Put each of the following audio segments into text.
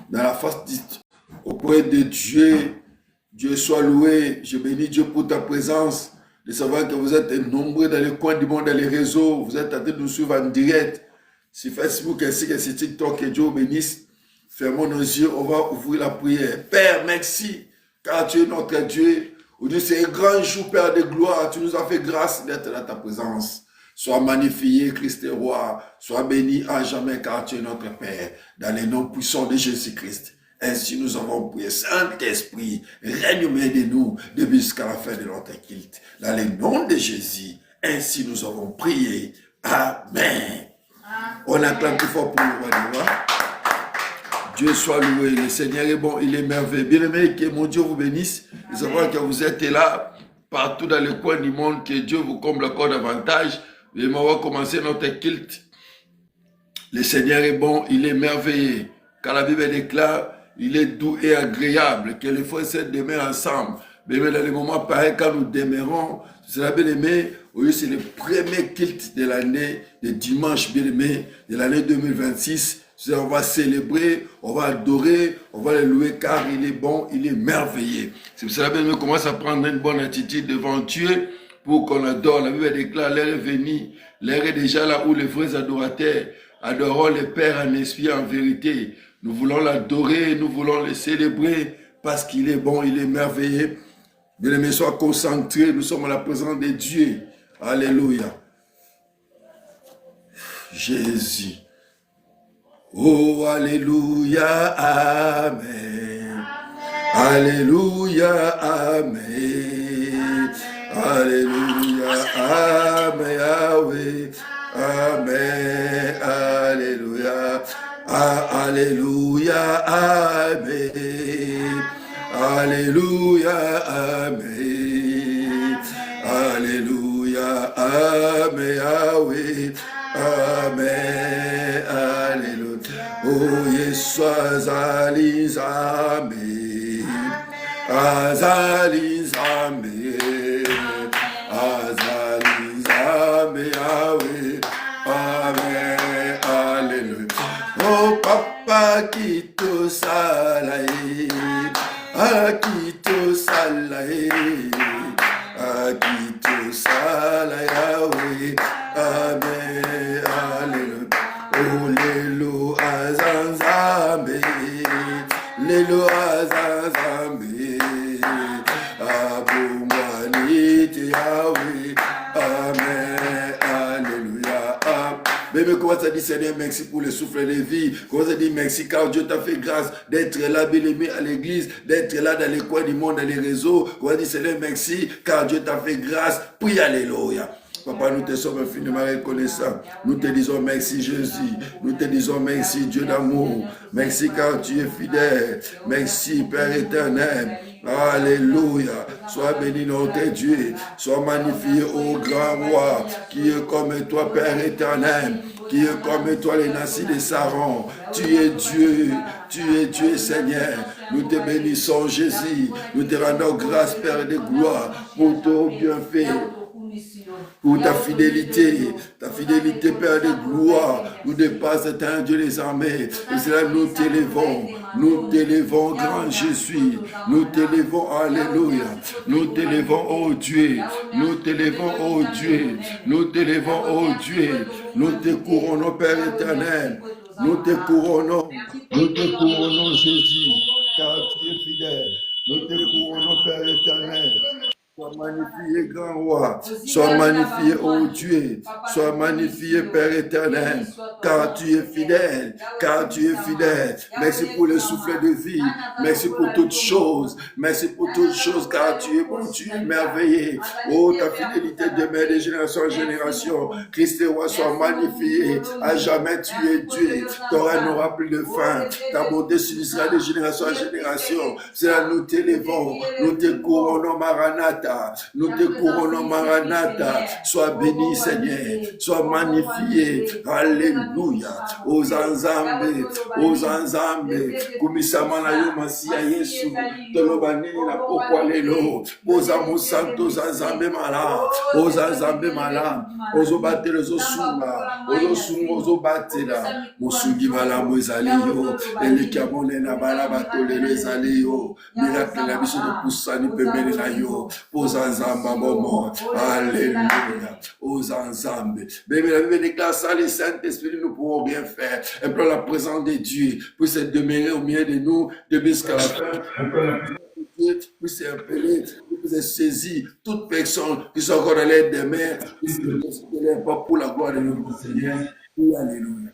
dans la face auprès de Dieu. Dieu soit loué. Je bénis Dieu pour ta présence. De savoir que vous êtes nombreux dans les coins du monde, dans les réseaux. Vous êtes en train de nous suivre en direct sur Facebook ainsi que sur TikTok. Que Dieu vous bénisse. Fermons nos yeux. On va ouvrir la prière. Père, merci. Car tu es notre Dieu. Aujourd'hui, c'est un grand jour, Père de gloire. Tu nous as fait grâce d'être dans ta présence. Sois magnifié, Christ est roi. Sois béni à jamais, car tu es notre Père. Dans les noms puissants de Jésus-Christ. Ainsi nous avons prié. Saint-Esprit, règne au milieu de nous, depuis jusqu'à la fin de notre culte. Dans les noms de Jésus. Ainsi nous avons prié. Amen. On acclame plus fort pour le roi des rois. Dieu soit loué, le Seigneur est bon, il est merveilleux. Bien-aimé, que mon Dieu vous bénisse. De savoir que vous êtes là, partout dans les coins du monde, que Dieu vous comble encore davantage. Et on va commencer notre culte. Le Seigneur est bon, il est merveilleux. Quand la Bible déclare, il est doux et agréable, que les frères s'aident demain ensemble. Mais dans les moments pareils, quand nous demeurons, c'est la bien-aimé, c'est le premier culte de l'année, de dimanche bien-aimé, de l'année 2026. On va célébrer, on va adorer, on va le louer car il est bon, il est merveilleux. C'est pour cela qu'on commence à prendre une bonne attitude devant Dieu pour qu'on adore. La Bible déclare, l'heure est venue, l'heure est déjà là où les vrais adorateurs adoreront le Père en esprit et en vérité. Nous voulons l'adorer, nous voulons le célébrer parce qu'il est bon, il est merveilleux. Bien-aimés, sois concentrés, nous sommes à la présence de Dieu. Alléluia. Jésus. Oh, alléluia, amen. Alléluia, amen. Alléluia, amen, Yahweh. Amen, alléluia. Alléluia, amen. Alléluia, amen. Alléluia, amen, Yahweh. Amen, alléluia. Oh, Yeshua, Amen. Azalis, amen. Azalis, amen, Yahweh. Amen, alléluia. Oh, Papa, Kito Salaye. Akito Salaye. Akito Salaye, Yahweh. Amen, alléluia. Oh, Lelo Azanzambe. Lelo Azanzambe. Abumwanite Yahweh. Amen, alléluia. Bébé, commence à dire Seigneur, merci pour le souffle de vie. Commence à dire merci car Dieu t'a fait grâce d'être là, bien-aimé, à l'église, d'être là dans les coins du monde, dans les réseaux. Commence à dire Seigneur, merci car Dieu t'a fait grâce. Prie, alléluia. Papa, nous te sommes infiniment reconnaissants. Nous te disons merci Jésus. Nous te disons merci Dieu d'amour. Merci car tu es fidèle. Merci Père éternel. Alléluia. Sois béni notre Dieu. Sois magnifié ô grand roi qui est comme toi Père éternel. Qui est comme toi les nations de Saron. Tu es Dieu Seigneur. Nous te bénissons Jésus. Nous te rendons grâce Père de gloire pour ton bienfait. Pour ta fidélité Père de gloire, nous dépasse un Dieu des armées. Et cela nous t'élevons grand Jésus, nous t'élevons, alléluia, nous t'élevons ô Dieu, nous t'élevons ô Dieu, nous t'élevons ô Dieu, nous te couronnons Père éternel, nous te couronnons Jésus, car tu es fidèle, nous te couronnons Père éternel. Sois magnifié, grand roi. Sois magnifié, ô Dieu. Sois magnifié, Père éternel. Car tu es fidèle. Car tu es fidèle. Merci pour le souffle de vie. Merci pour toutes choses. Merci pour toutes choses, car tu es bon, tu es merveilleux. Oh, ta fidélité demeure de génération en génération. Christ roi, sois magnifié. À jamais, tu es Dieu. Ton règne n'aura plus de fin. Ta bonté s'unira de génération en génération. C'est là nous t'élevons. Nous te couronnons, Maranatha. Maranatha. Nous te couronnons Maranatha. Sois béni, Seigneur. Sois magnifié. Alléluia. Ozanzambe. Ozanzambe. Kumisama na yo masia Yesu. Tolobani na pokwalelo. Ozamu santo zanzambe mala. Ozanzambe mala. Ozobate les osunga. Ozosunga ozobatela. Mosugi malamu ezali yo. Elikamone na bala batolelo ezali yo. Miracle la biso de poussani pembele na yo. Ozanzamba momo. Alléluia. Ozanzambe. Bébé, la Bible déclare ça, les Saint-Esprit, nous ne pouvons rien faire. Et pour la présence de Dieu puisse demeurer au milieu de nous, depuis jusqu'à la fin. Dieu puisse appeler, puisse saisir toute personne qui sont encore dans l'aide des mers, puisse pas pour la gloire de notre Seigneur. Alléluia.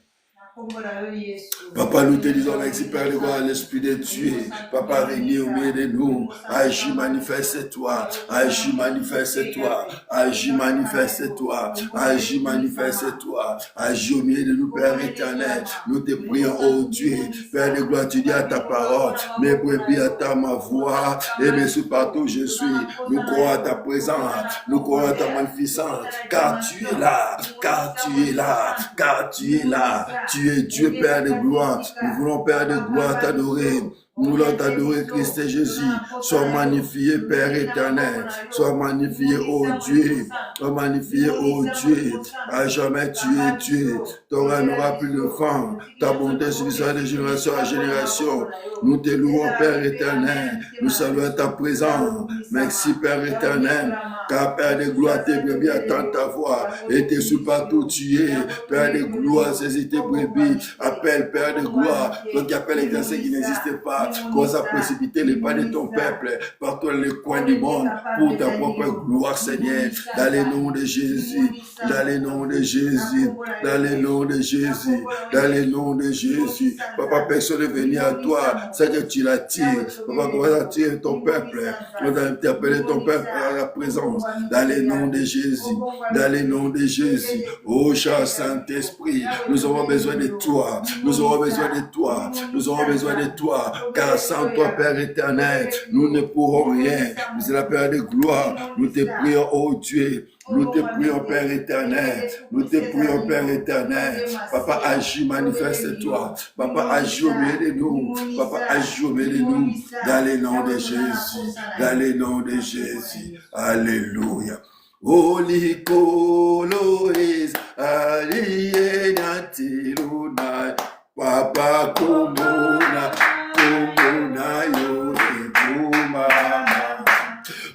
Papa, nous te disons merci, Père de gloire, l'Esprit de Dieu. Papa, règne au milieu de nous. Agis, manifeste-toi. Agis, manifeste-toi. Agis, manifeste-toi. Agis, manifeste-toi. Agis au milieu de nous, Père éternel. Nous te prions, oh Dieu. Père de gloire, tu dis à ta parole. Mes brebis attendent ma voix. Et bien sûr, partout où je suis, nous croyons à ta présence. Nous croyons à ta magnificence. Car tu es là. Car tu es là. Car tu es là. Tu es Dieu, Père de gloire. Nous voulons, Père de gloire, t'adorer. Nous voulons t'adorer, Christ et Jésus. Sois magnifié, Père éternel. Sois magnifié, ô Dieu. Sois magnifié, ô Dieu. À jamais tu es Dieu. Ton règne n'aura plus de fin. Ta bonté suffira de génération à génération. Nous te louons, Père éternel. Nous saluons ta présence. Merci, Père éternel. Car Père de gloire, tes brebis attendent ta voix. Et tes sous partout tu es. Père de gloire, saisis tes brebis. Appelle, Père de gloire. Donc, appelle les versets qui n'existent pas. Cause à précipiter les pas de ton peuple partout dans les coins du monde pour ta propre gloire, Seigneur. Dans le nom de Jésus, dans le nom de Jésus, dans le nom de Jésus, dans le nom de Jésus. Papa, personne n'est venu à toi, c'est que tu l'attires. Papa, comment attirer ton peuple? On va interpeller ton peuple à la présence. Dans le nom de Jésus, dans le nom de Jésus. Oh, cher Saint-Esprit, nous avons besoin de toi. Nous avons besoin de toi. Nous avons besoin de toi. Car sans toi, Père éternel, nous ne pourrons rien. Nous sommes la Père de gloire. Nous te prions, oh Dieu. Nous te prions, Père éternel. Nous te prions, Père éternel. Papa, agis, manifeste-toi. Papa, agis au milieu de nous. Papa, agis au milieu de nous. Dans le nom de Jésus. Dans le nom de Jésus. Alléluia. Holy Coloris, Aliena Tiluna, Papa Komona. Yo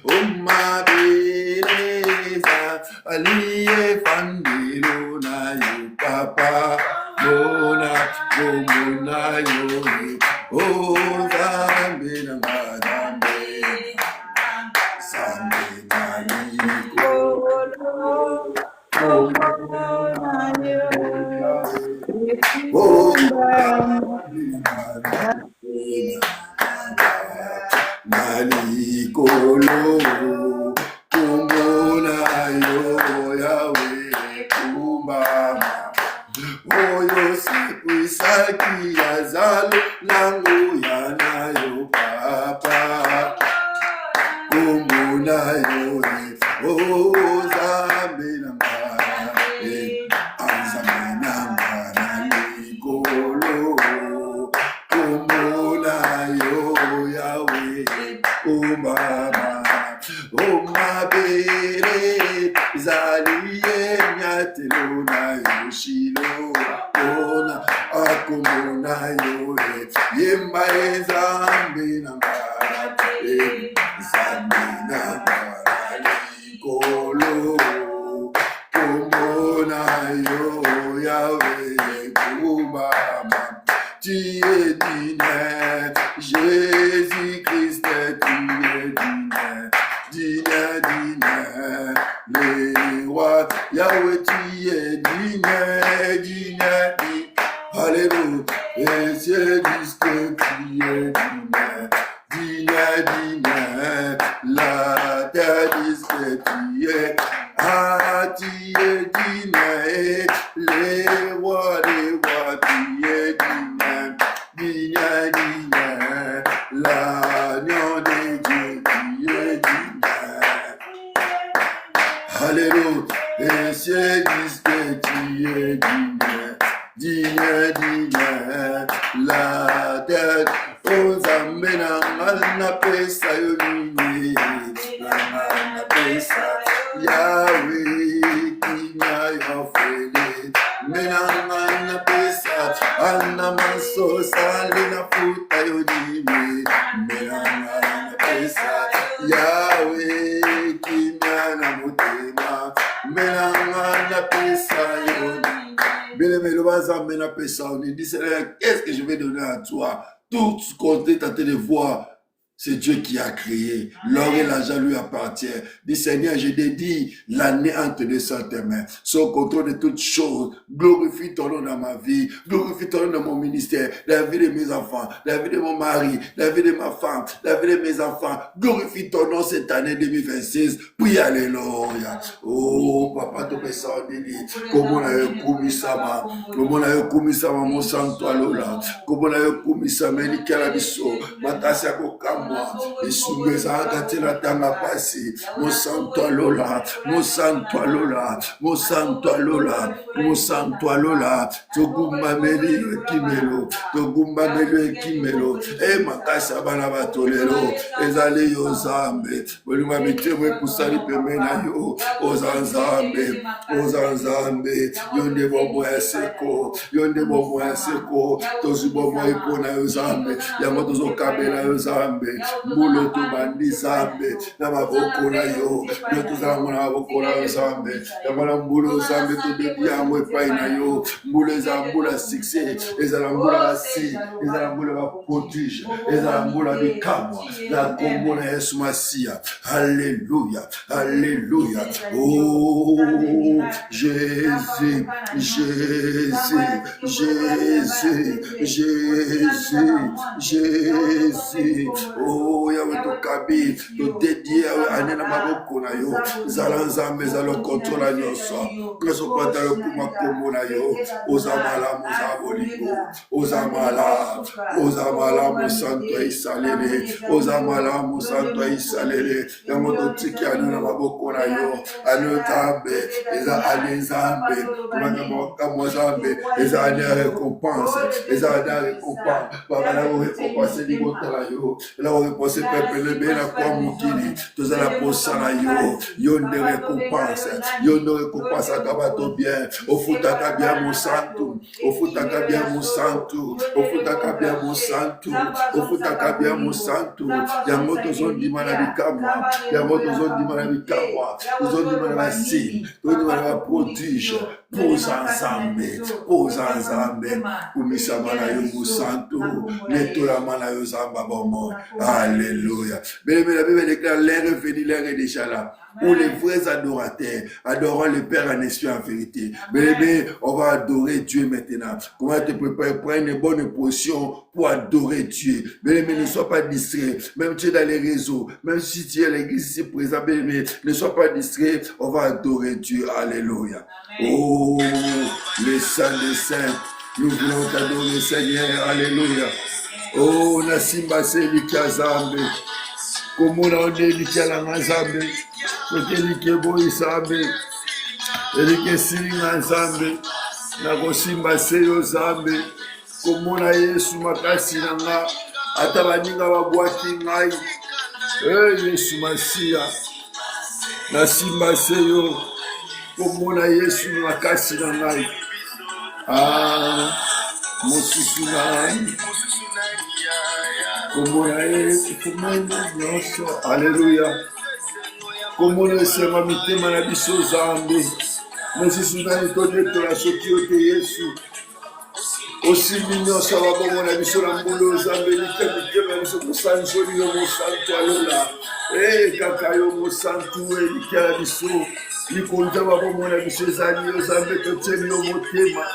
Umma beleza aliye fandilo na yo papa mona yo o zambe na madambe zambe Nalikolo kumbona yo yawe kumbama oyo siku yazalo langu yanayo papa kumbona yo o zambe na mara azambe na mara nalikolo kumbona yo yawe kumbama omabere zaliye nyatelona yoshilo ona akumona yo yemba ezambe na mara zambe na mara likolo kumbona yo yawe kumbama tu es digne, Jésus-Christ, tu es digne, digne, le roi, Yahweh, tu es digne, alléluia, et Dieu dit que tu es digne, la terre dit que tu es digne, les rois, tu es digne, l'agneau de Dieu, tu es digne, la terre. Oh Nzambe nanga napesa yo nini, nanga napesa Yahweh kimia yo fele, menanga napesa ana maso sali na futa yo nini, menanga napesa Yahweh kimia na mutema, menanga napesa yo nini. Bien-aimé, Nzambe napesa yo nini. Dis Seigneur, qu'est-ce que je vais donner à toi? Tout ce qu'on est tenté de voir, c'est Dieu qui a créé. L'or et l'argent lui appartient. Dis Seigneur, je dédie l'année entre les saintes tes mains. Son contrôle de toutes choses. Glorifie ton nom dans ma vie. Glorifie ton nom dans mon ministère. La vie de mes enfants. La vie de mon mari. La vie de ma femme. La vie de mes enfants. Glorifie ton nom cette année 2026. Prie alléluia. Oh, papa, tu peux s'en dire. Comment on a commis ça, comment on a commis ça, mon sang, toi, Lola. Comment on a commis ça, mais ni calabiso. Matassa, Kokam. Isungeza akatela tanga pasi mosanto alola mosanto alola mosanto alola mosanto alola togumba meli kimelo togumba meli kimelo e makasa bana batolero ezali yo Nzambe bolima mitemo kusali pemena yo ozanzambe yonde bombo ya seko tozibombo ipona yo Nzambe yango tozokabela yo Nzambe Mbulo tu bandi Nzambe na maboko na yo tozala na maboko na yo Nzambe na mbulo Nzambe todedi yango epai na yo mbulo ezala mbula succès ezala mbula basi ezala mbula baprodige ezala mbula bikamwa na kombo na Yesu Masiya. Alléluia, alléluia. Oh Jésus, Jésus, Jésus, Jésus, Jésus. Oh yawe tokabi to dédié anena maboko na yo zala Nzambe zala kontrola nyonso kaso patala kuma kombo na yo ozamala mozaboliko ozamala mosanto isalele ozamala mosanto isalele yango totiki anena maboko na yo Nzambe eza ale Nzambe kumaka Nzambe eza ale récompense eza ale récompense baba na récompense libotala yo la réponse peuple le bien à quoi mukili tozala posala yo de récompense à kabato bien ofutaka bien mon santo ofutaka bien mon santo ofutaka bien mon santo ofutaka bien mon santo ya moto zondi mana bikamwa ya moto zondi mana bikamwa zondi mana basi zondi mana prodige poza Nzambe kumisa mana yo mon santo netola mana yo Nzamba bomo. Alléluia. Mais la Bible déclare l'heure est venue, l'heure est déjà là. Où les vrais adorateurs adorent le Père en esprit en vérité. Mais on va adorer Dieu maintenant. Comment te préparer, prendre une bonne position pour adorer Dieu. Mais ne sois pas distrait. Même tu es dans les réseaux, même si tu es à l'église ici présent, mais ne sois pas distrait. On va adorer Dieu. Alléluia. Oh, les saints des saints, nous voulons t'adorer Seigneur. Alléluia. Oh, nasimba selika Nzambe komona ondelika la Nzambe totelike boyi Nzambe elike silinga Nzambe nakosimba seyo Nzambe komona Yesu makasi nanga ata baninga babwaki ngai Yesu Masiya nasimba seyo komona Yesu makasi na ngai mosusu ngai komona Yesu komona nyonso. Alléluia. komona esema mitema na biso Nzambe mosusu ngai todetola soki ote Yesu osimbi nyonso babomona biso na mbula Nzambe mitema biso kosansoli yo mosantu alola kaka yo mosantu elikela biso likonza babomona biso ezali yo Nzambe totieni yo motema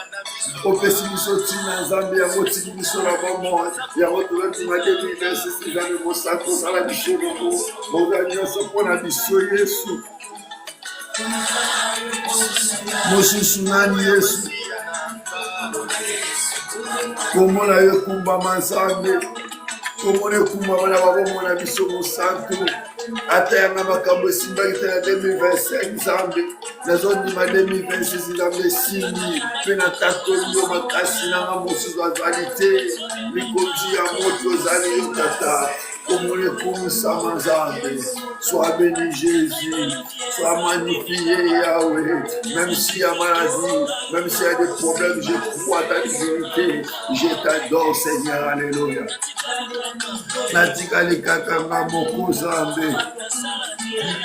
opesi biso ntina Nzambe yango otiki biso na bomoi yango tolontima 2026 Nzambe mosantu osala biso bongo boza nyonso mpona biso Yesu mosusu nani Yesu komona yo ekumbama Nzambe komona ekumba bana babomona biso mosantu atayanga makambo esimbaki na 2025 nzambe nazondima 2026 nzambe esimbi mpe natatoli yo makasi nanga mosusu azali te likonzi ya moto ozali yo tata komona ekomisama nzambe sois béni Jésus, sois magnifié Yahweh, même s'il y a maladie, même s'il y a des problèmes, je crois ta divinité, je t'adore Seigneur, alléluia. Natikali kakanga moko Nzambe,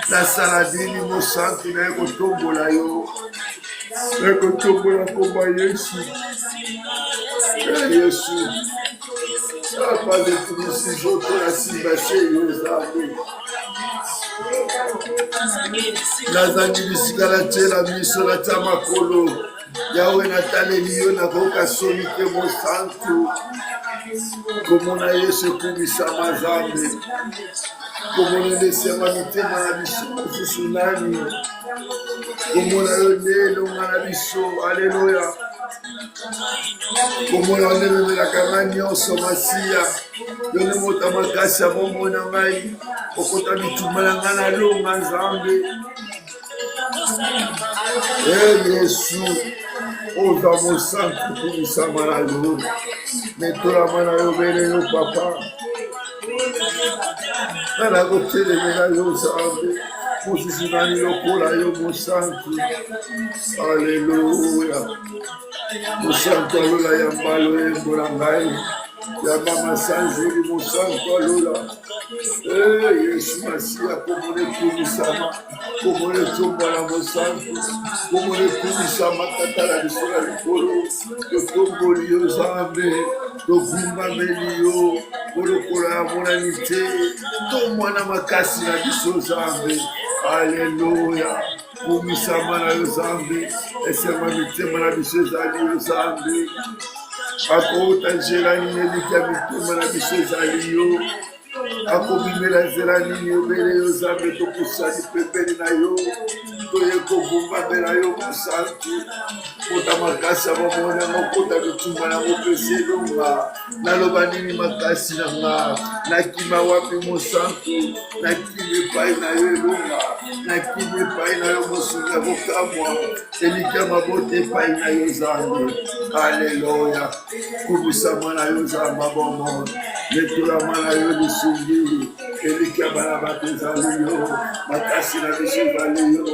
nasaladini mosantu na ekotombola yo, ekotombola komba Yesu, Yesu. Pas de tout si j'entends la simbaché Nzambe. Nazangi bisikala tela miso na tamakolo yawe nataleli yo nakoka soni te mosantu komona Yesu ekubisama Nzambe komona lesema mitema na biso mosusu nani komona yo nde elonga na biso aleluya komona onememelaka nga nyonso masiya yo nde moto makasi ya bomoi na ngai okota bituma na nga na longa Nzambe Yesu oza mosantu kubisama na yo metolama na yo bele yo papa nana kotelemela yo Nzambe mosusu nani lokola yo mosantu aleluya mosantu alola ya mbalo embola ngai yamba masanjoli mosantu alola Yesu masiya komona ekumisama komona etombola mosantu komona ekumisama tata na biso na likolo totomboli yo Nzambe togumbameli yo kolokola ya monani te tomwana makasi na biso Nzambe aleluya kumisama na yo Nzambe esema mitema na biso ezali yo Nzambe akota nzela nini eliki ya mitema na biso ezali yo akobimela nzela nini obele yo Nzambe topusani pembeni na yo toye kogumbamela yo mosantu kota makasi ya bomoi yango kota bitumba nango pesi elonga naloba nini makasi na nga nakima wapi mosantu nakimi epai na yo elonga nakimi epai na yo mosungi ya kokamwa eliki ya mabota epai na yo Nzambe aleluya kubisama na yo Nzambe bomoi letolama na yo lisungi eliki ya bana bato ezali yo makasi na biso ezali yo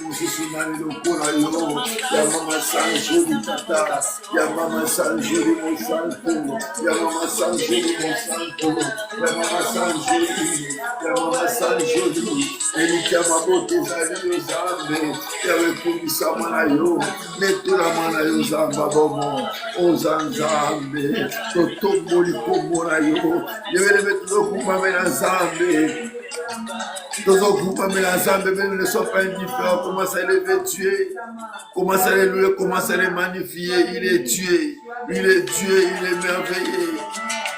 mosusu nani lokola yo ya mama sanjoli tata ya mama sanjoli mosantu ya mama sanjoli mosantu ya mama sanjoli ya mama sanjoli eliki ya mabota ezali yo Nzambe yawe kumisama na yo letolama na yo Nzambe bomo oza Nzambe totomboli kombo na yo yebelebe tozokumbamela Nzambe tozokumbamela Nzambe même ne sois pas indifférent, commence à l'élever Dieu, commence à les louer, commence à les magnifier, il est Dieu, il est Dieu, il est merveilleux,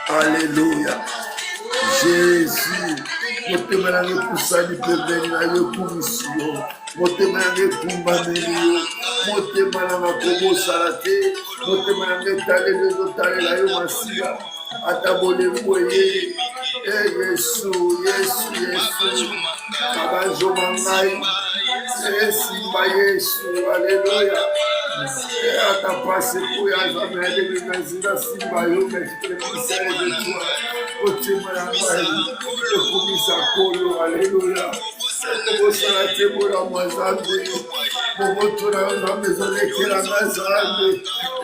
alléluia. Jésus motema nange kusani pembeni na yo kumisio motema nange ekumbameli yo motema nanga kobosala te motema nange taleli ezotalela yo masiya ata bolembo ye Yesu Yesu Yesu abazoma ngai esimba Yesu aleluya ata pasi kuya Nzambe ya 2026 simba yo mekipelekisa ezetwa otema na ngai ekumisa kolo aleluya ekobosala te bolamwa Nzambe bobotola yo Nzambe ezolekelanga Nzambe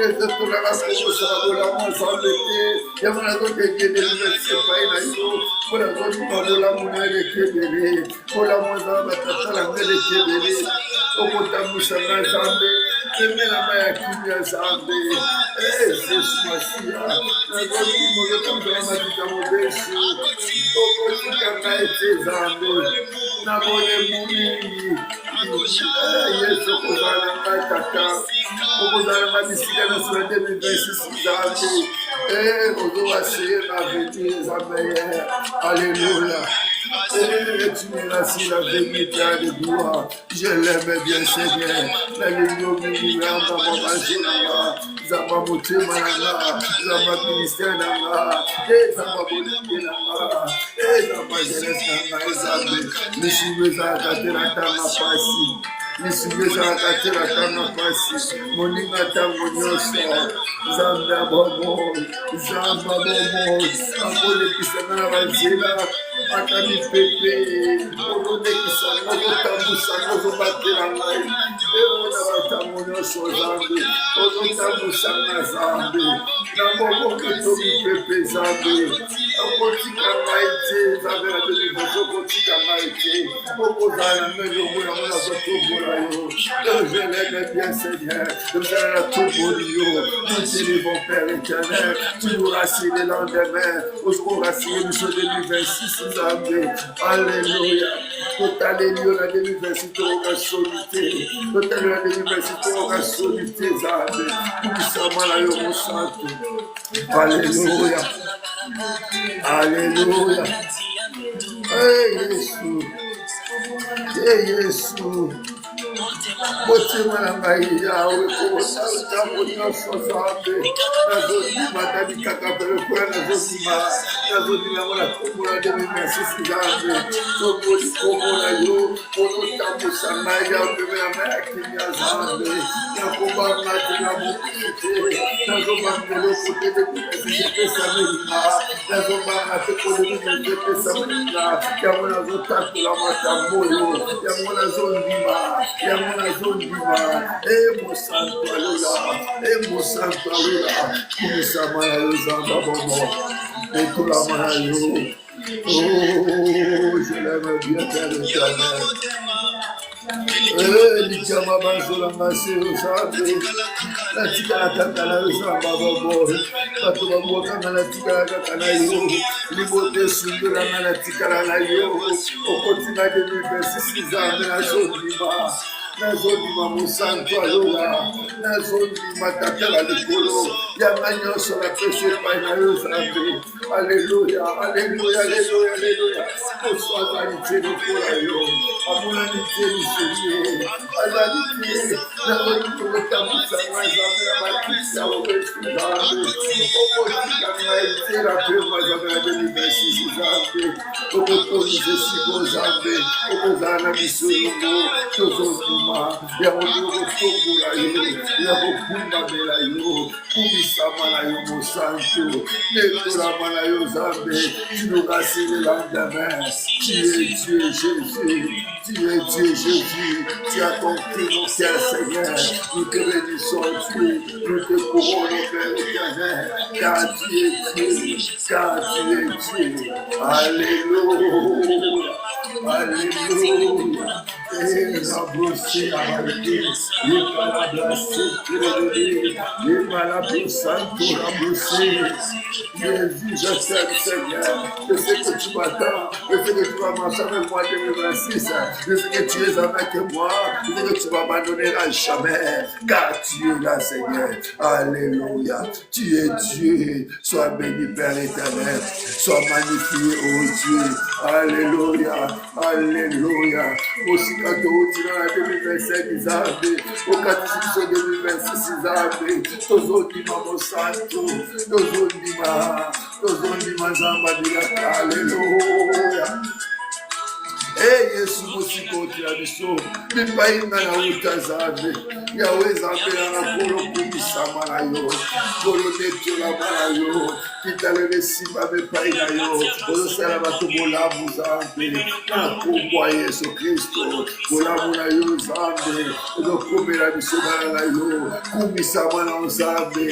ezetolanga kobosala bolamwa Nzambe te yango nazotekedelivese epai na yo mpo nazondima bolamu na elekebele bolamwa Nzambe batatalanga elekebele okotambwisanga Nzambe emelama ya kimia Nzambe Yesu masiya nazondima ozotambola matita mobesu okotikanga ete Nzambe na bolemu mingi Yesu okozala na ngai tata okozala na bisika na sila 2026 Nzambe ozowaseye na avenir Nzambe ye aleluya Et tu es là sur la vérité de gloire. Je l'aime bien, Seigneur. La ligne Milanda, Mama Zénama, Zama Moté Mananga, Zama Ministère Nanga, et Zama Bolivie Nanga, et Zama Jeunesse Nanga, et Zama, Nishimeza Katera Tama Pasi. Nishimeza Katera Tama Pasi. Moninga Tango Nyoso, Zamba Bobo, Zamba Bobo, Amole Kisana Vazela, Akani Pepe, Olone Kisana, Otamu Sana, Zobatera Ngai, Eona Tamu Nyoso Zambi, Otamu Sana Zambi, Namomo Katomi Pepe Zambi, Okotika Maite, Zabera de Livaso, Okotika Maite, Okozana Melomo, Namona Zotobola Yo, je l'aime bien Seigneur, nous allons la Tobolio, nous t'élevons Père éternel, tu nous rassures les lendemains, nous serons rassurés nous sommes 2026 Zambi, Alléluia, total Alléluia, la 2026 aura solité, total la 2026 aura solité Zambi, puissamment la Yomo Santo, Alléluia, Alléluia, hey Jésus, hey Jésus. Motima na ngai yawe kosalta nyonso Zambi nazondima tadi kaka pelekula nazondima mona kombola 2026 Zambi tokoli kombola yo okotambusa ngai yawe pemela mai ya kimia Zambi nakobanga tena mokute nazobangela kote epesa melina nazobanga te kodemimete epesa melina yango nazotatola makambo oyo yango nazondima Yamona Zondima, Emo Santo Alola, Kumisa Manayo Zamba Bobo, Ekola Manayo. Oh, je l'aime bien, Père éternel. Likama Banzola Maseo Zambi, la Tika Kakana Zamba Bobo, Patoba Mwakana la Tika Kakana Yo, Libote Sundura la Tika la Yo, Okotina de Universis Zambi na Zondima. Nazondima Musanto Alola, Nazondima Tatala Likolo, Yamanyo sur la péché Painayo Zambi. Alléluia, Alléluia, Alléluia, Alléluia. Bonsoir, vanité de Kolayo, Amolanité du Seigneur, Alanité, Namonito de Tamusa, Zambi, Amatissa, Zambi, Okotika Maïté, la Pema Zambi, la Bénévensis Zambi, Okotomise Sigo Zambi, Okozana Missoulongo, Tozondima. Yabonye Togola yo, Yabokunda Bela yo, Kumisama na yo Mosanto, Netora Mana yo Zambi, tu nous rassures le lendemain, tu es Dieu Jésus, tu es Dieu Jésus, tu as compris mon cœur Seigneur, nous te bénissons Dieu, nous te courons Père éternel, car tu es Dieu, car tu es Dieu, Alléluia, Alléluia, et la brossée à la vie, il va la brasser, il va la brosser, la brosser. Jésus, je t'aime, Seigneur. Je sais que tu m'attends, je sais que tu vas marcher avec moi en 2026, je sais que tu es avec moi, je sais que tu vas m'abandonner à jamais, car tu es là, Seigneur. Alléluia. Tu es Dieu. Sois béni, Père éternel. Sois magnifié, oh Dieu. Alléluia. Alléluia. Aussi quand tu es dans 2025, Zambi, au 4 2026, Zambi, Tozondima Mosanto, Tozondima Zamba Dilaka, Alléluia. Hey, Yesu Mosikoti ya biso, mipainga na uta Zambi, Yawe Zambi na kolo kumisama na yo, kolo netiola na yo, kitalele simba mipainga yo, ozosala bato bolamu Zambi, na kumbwa Yesu Kristo, bolamu na yo Zambi, ozokomela biso bana na yo, kumisama na Zambi,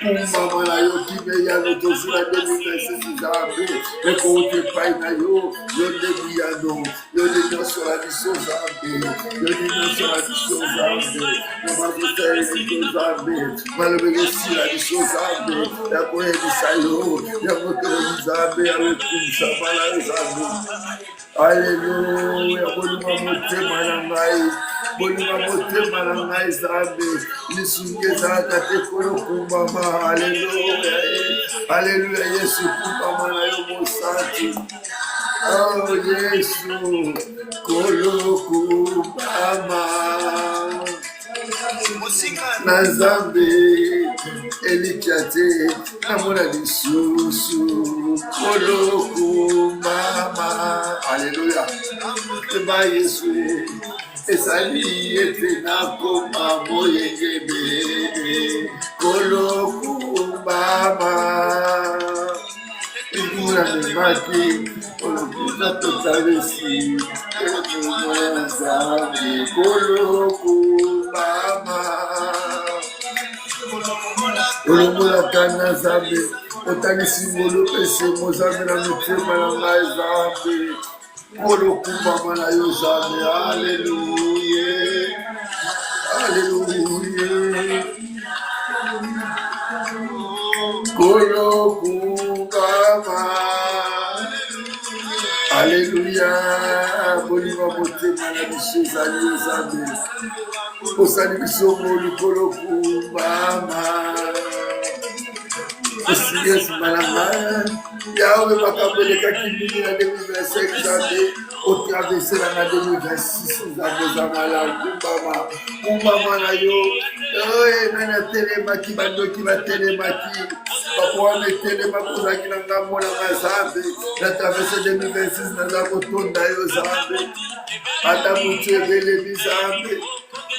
kumbama na yo, kimeya notozula 2026 Zambi, ekouti paina yo, yonde biyano, yo dis non sur la mission Zambi, yo dis non sur la mission Zambi, yo m'avoutais les deux Zambi, malgré aussi la mission Zambi, la cohée du saillot, yo m'avoutais Zambi avec une sabala Zambi. Alléluia, bolima motema na ngai, bolima motema na ngai Zambi, lisungi ezalaka te kolo kumbama. Alléluia, Alléluia, Yesu kumbama na yo mosantu. Oh Yesu, kolokubama. Nazambe, Elikiate, Namona Lisusu, kolokubama. Alléluia. Eba Yesu, Esali etenakoma moyengebe, kolokubama. Figura de maki, olokuta totalesi, elemuzabe, kolokubama. Olomula kana zabe, otalisi ngolo pese mozabe na mitema na ngai zabe, kolokubama na yo zabe, aleluya, aleluya, kolokubama. Alléluia, bolima motema na biso ezali ozabe, osali biso molikolo kubama, osili esima na ngai yawe makambo elekaki mingi na 2025 zabe, otravesela na 2026 zabe za malamu kumbama na yo. Nani atelemaki, bandoki batelemaki, bakoana etelema kozalaki na ngambo na nga zabe, na travese 2026 naza kotonda yo zabe, ata motu ebelemi zabe,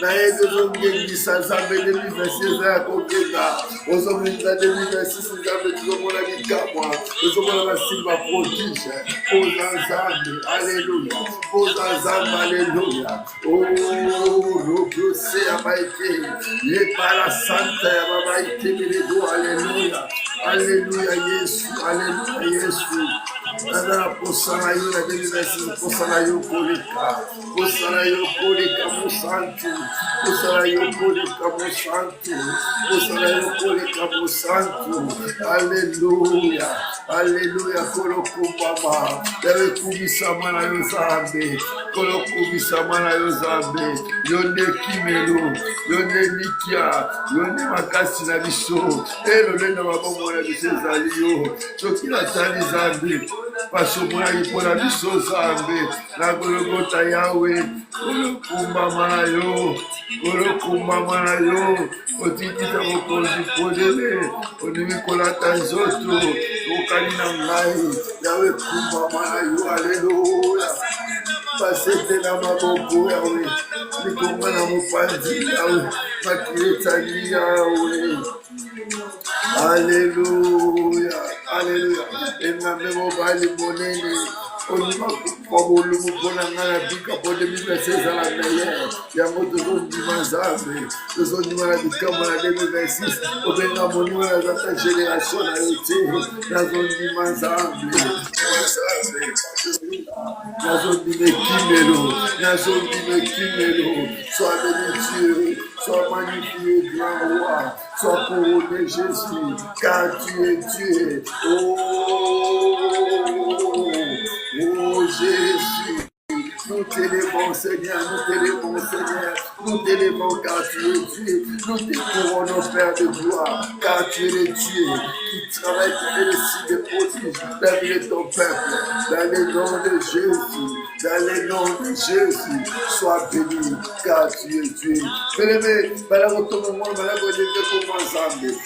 nayebi ozongengisa zabe 2026 eza ya kogenga, ozongengisa 2026 zabe tozomona likamwa, tozomona basili baprodige, poza nzambe, aleluya, poza nzambe, aleluya. Rokiose ya baike, lepala santa ya babaike miledo, aleluya, aleluya Yesu, aleluya Yesu. Nazala posana yo na 2026, posana yo koleka, posana yo koleka mosantu, posana yo koleka mosantu, posana yo koleka mosantu, aleluya, aleluya. Kolokubama, yawe kubisama na yo zambe, kolokubisama na yo zambe, yonde kimelo, yonde nikia, yonde makasi na biso, elolenda mabongo na biso ezali yo, soki natali zambe, basomolaki mpona biso zambe, na kolokota yawe, kolokumbama na yo, kolokumbama na yo, otikisa mokonzi polele, ondimi kolata nzoto, okali na ngai, yawe kumbama na yo, aleluya. Basete na maboko yawe, likonga na mopanzi yawe, makiretani yawe, aleluya, aleluya. Engambe mobali monene, olima kukabolumu mpona ngai na bika po 2026 ezala meilleur, yango tozondima nzambe, tozondima na bikambo na 2026, obenga monima na zata génération na yo te, nazondima nzambe, nazondima ekimelo, nazondima ekimelo. Sois béni Dieu, sois magnifié, grand roi, sois couronné Jésus, car tu es Dieu. Oh Jésus, nous t'élevons Seigneur, nous t'élevons Seigneur, nous t'élevons car tu es Dieu, nous te couronnons Père de gloire, car tu es le Dieu qui travaille pour les signes de prodiges dans la vie de ton peuple, dans le nom de Jésus, dans le nom de Jésus, sois béni car tu es Dieu. Bien-aimé,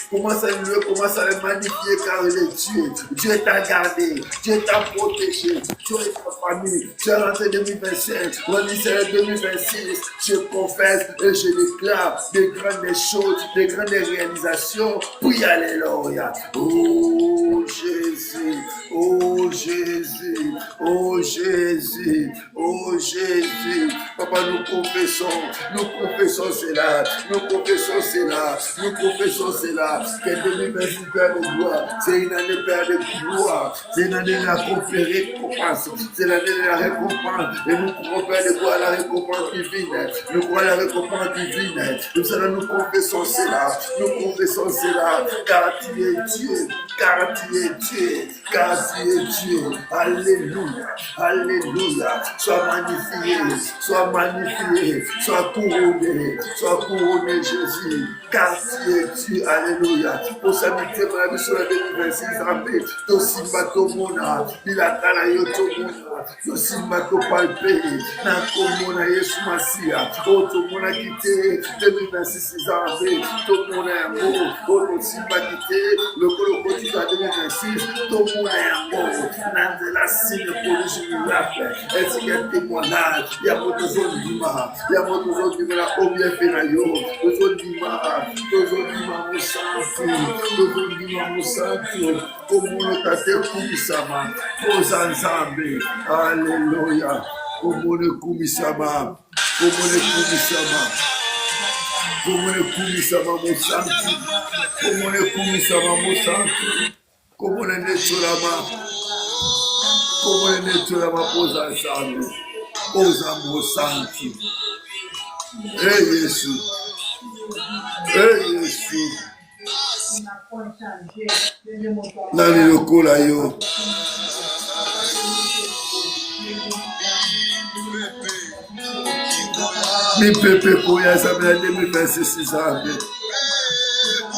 commence à louer, commence à le magnifier car il est Dieu. Dieu t'a gardé, Dieu t'a protégé, tu es ta famille, tu es rentré 2025, on dit c'est 2026, je confesse et je déclare des grandes choses, des grandes réalisations, puis alléluia. Oh Jésus, oh Jésus, oh Jésus, oh Jésus. Papa, nous confessons cela, nous confessons cela, nous confessons cela, que 2026 Père de gloire, c'est une année Père de gloire, c'est une année de la récompense, c'est l'année de la récompense, et nous croyons Père de gloire la récompense divine, nous croyons la récompense divine, nous allons nous confessons cela, car tu es Dieu, car tu es Dieu, car tu es Dieu, alléluia, alléluia, sois magnifié, sois magnifié, sois couronné Jésus, car tu es Dieu, alléluia. Pour sa mité, madame, sur la 2026, amen. Tosimba tomona, bilakala yo tomona, tosimba topalpe, na komona Yesu Masia, o tomona kite, 2026, amen. Tomona yango, o tosimba kite, le koloko tu as 2026, tomona yango, nandela signe pour le miracle, est-ce qu'il y a un témoignage, il y a votre zone d'ima, il y a votre zone d'ima, la combien fait na yo, le zone d'ima, mon santo, komona tate kumisama, poza nzambe, alléluia, komona kumisama, mon santo, komona netolama, poza nzambe, poza mon santo, Yesu. Nani lokola yo mi pepe koya zabe na 2026 abe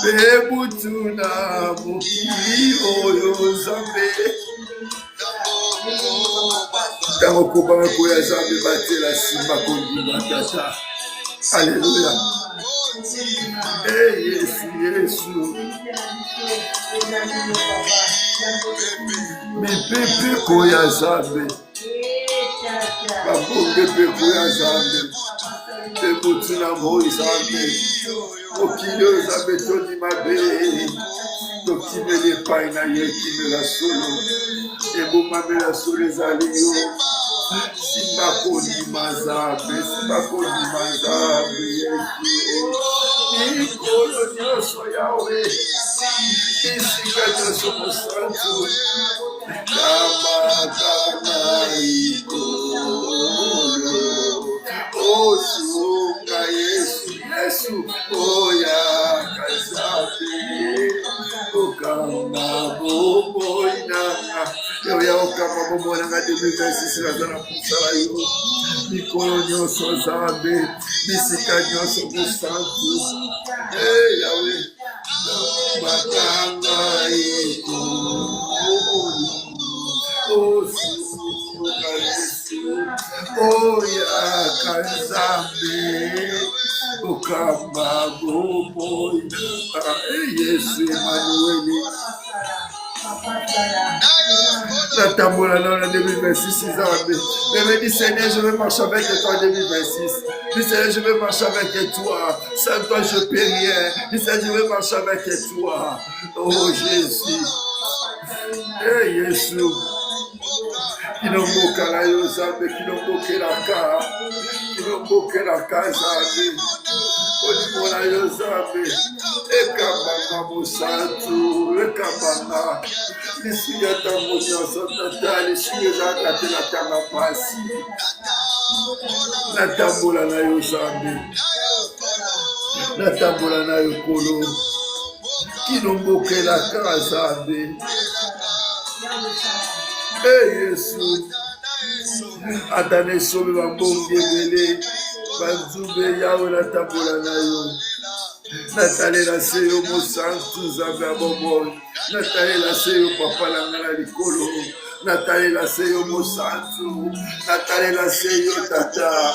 bebutuna mokili oyo zabe ntango kobanga koya zabe batela simba kondima tata, alléluia. Yesu. Mi pepe koya zambe. Babonge pe koya zambe. Bebutuna moi zambe. Okilo zambe toni mabe. Tokime le paina yekime la solo. Ebo mame la solo ezali yo. Simba kondima zambe. Yesu. Ikolo nyonso yawe, isika nyonso mosantu, kamakana ikolo, osunga Yesu, oya kazabe, okamba boboinanga, yoya okamba boboinanga 2026 nazala kusala yo, mikolo nyonso zambe, bisika nyonso mosantu, Yahweh, Makanga ikolo, osunga Yesu, oya kazabe, okamba boboinanga, Yesu Emmanuel. Natambola dans la 2026 amen. Je me dis Seigneur, je vais marcher avec toi en 2026. Dis Seigneur, je vais marcher avec toi. Sans toi, je ne peux rien. Dis Seigneur, je vais marcher avec toi. Oh Jésus. Jésus. Kinomboka la yo zambe, kinomboke la ka. Kinomboke la ka zambe. Olimola yo zambe. Ekabanga mosantu. Ekabanga. Lisi ya tango nyonso tata. Lisi ya tatela tanga pasi. Natambola na yo zambe. Natambola na yo kolo. Kinomboke la ka zambe. Yesu. Atane sobe bambonge bele. Banzube yawe natambola na yo. Natalela seyo mosantu zambe abomoi. Natalela seyo papa langa na likolo. Natalela seyo mosantu. Natalela seyo tata.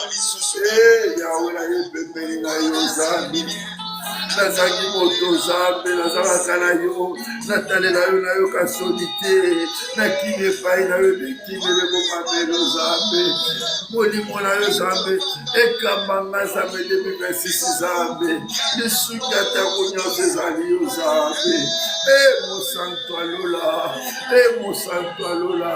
Yawe na ye pembeni na yo zambi. Nazaki moto zambe nazalaka na yo, natalela yo na yo kasoni te, nakimi epai na yo bekimele bomamelo zambe, molimo na yo zambe ekambanga zambe 2026 zambe, lisuki atango nyonso ezali yo zambe. Mosantu alola, mosantu alola.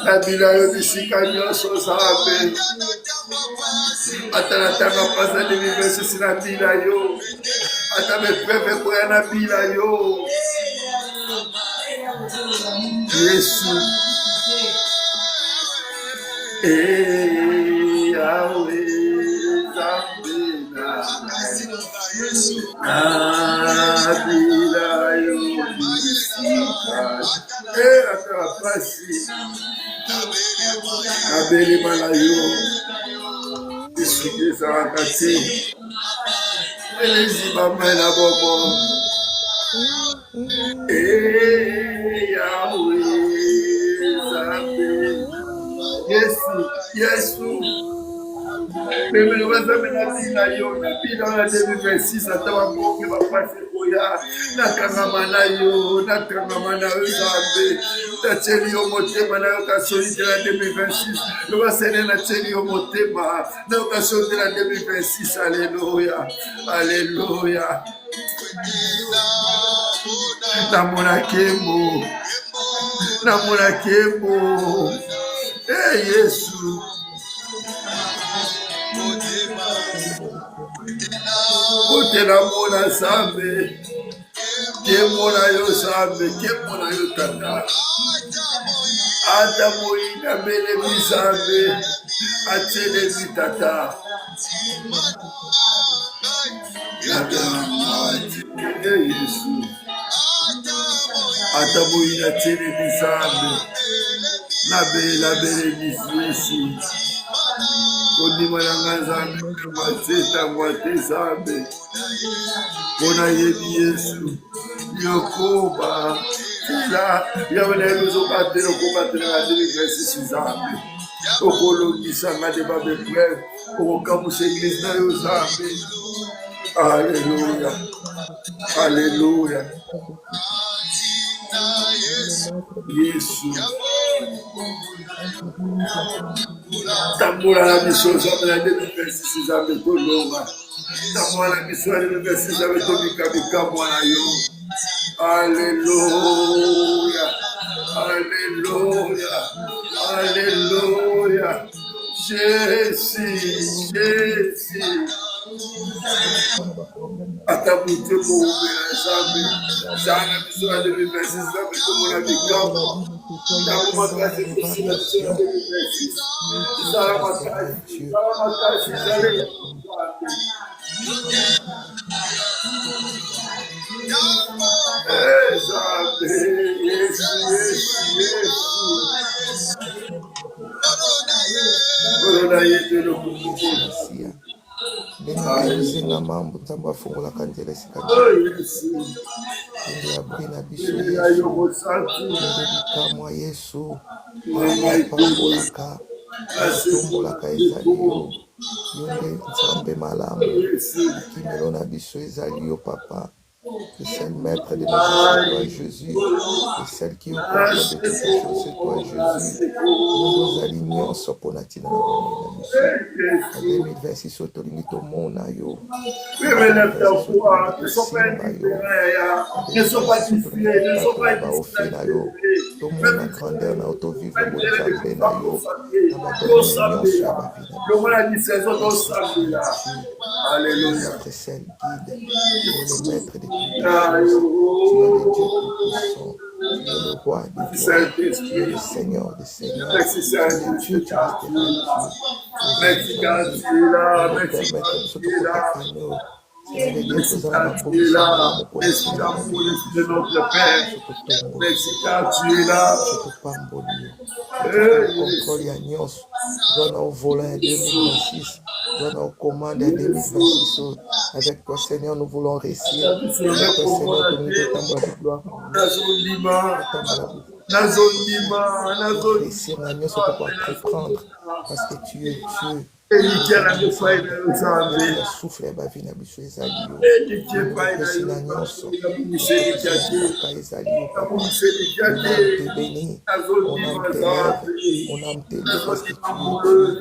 Nabila yo bisika nyonso zambe, ata natanga pasa 2026 nabila yo, ata mepreve koya nabila yo. Yesu, Yahweh zambe na Abila yo bisika. Atarapasi. Abele malayo. Bisiki sarakati. Elezi bamela bobo. Yahweh Zambe. Yesu, Yesu. Même le voisin me l'a dit là, yo, na pile dans la 2026, attends, bon, que va passer koya, na kangamana yo, na kangamana Zambe, na tcheli yo motema, na occasion de la 2026, le voisin na tcheli yo motema, na occasion de la 2026, alléluia, alléluia. Namona kemo, eh Yesu. Otela mona Zambe, kemona yo Zambe, kemona yo tata. Ata moina bele Zambe, atele tata. Yesu. Ata moina tele Zambe, la bele Yesu. Kondimana Zambe, mateta mwate Zambe. Kona Yesu, Yokoba, Tila, Yavane Zobatero, Kobatera, University Zambe, Okologi Sangade Babe Prayer, Okamus English na Zambe. Alléluia, Alléluia. Yesu. Tambura la mission Zambe la University Zambe Tolonga. Tambura la mission la University Zambe Tolika Bikamwana yo. Alléluia, Alléluia, Alléluia. Jésus, Jésus. Atabute pour ouvrir Zambe. Zana mission la University Zambe Tolonga Bikamwana. Tambuma kasi mission la University. Salamatasi, Salamatasi, Benga mambo tamba fungula kanjele sikanje. Ndia brina biso Yesu. Ndia Yesu. Pambolaka. Pambolaka ezaliyo. Yonde nzambe malamu. Kimelona biso ezaliyo papa. Le seul maître de nos vies, c'est toi Jésus. Le seul qui est au contrôle de toutes les choses, c'est toi Jésus. Nous alignons sur Ponatina. En 2026, autolingi to mona yo. ne sont pas indifférents, ne sont pas diffusés, ne sont pas distraits. Tout le monde a grandeur, na auto vivre, mon Dieu, na yo. Le monde a dit ces autres là. Alléluia. Notre seul guide, le maître de toutes les choses. Tu es le Dieu tout-puissant. Tu es le roi des rois. Tu es le Seigneur des seigneurs. Tu es le Dieu qui restera Dieu. Merci car tu es là. Merci car tu es là. Merci car tu es là. Merci car pour l'esprit de notre Père. Merci car tu es là. Contrôle ya nyonso. Donne au volant en 2026. Donne aux commandes en 2026. Avec toi, Seigneur, nous voulons réussir. Avec toi, Seigneur, nous voulons la gloire. Réussir la nyonso pour pouvoir prendre. Parce que tu es Dieu. Souffle ba vie na biso ezaliyo. Esi na nyonso. Te béni. On aime tes lèvres parce que tu es Dieu.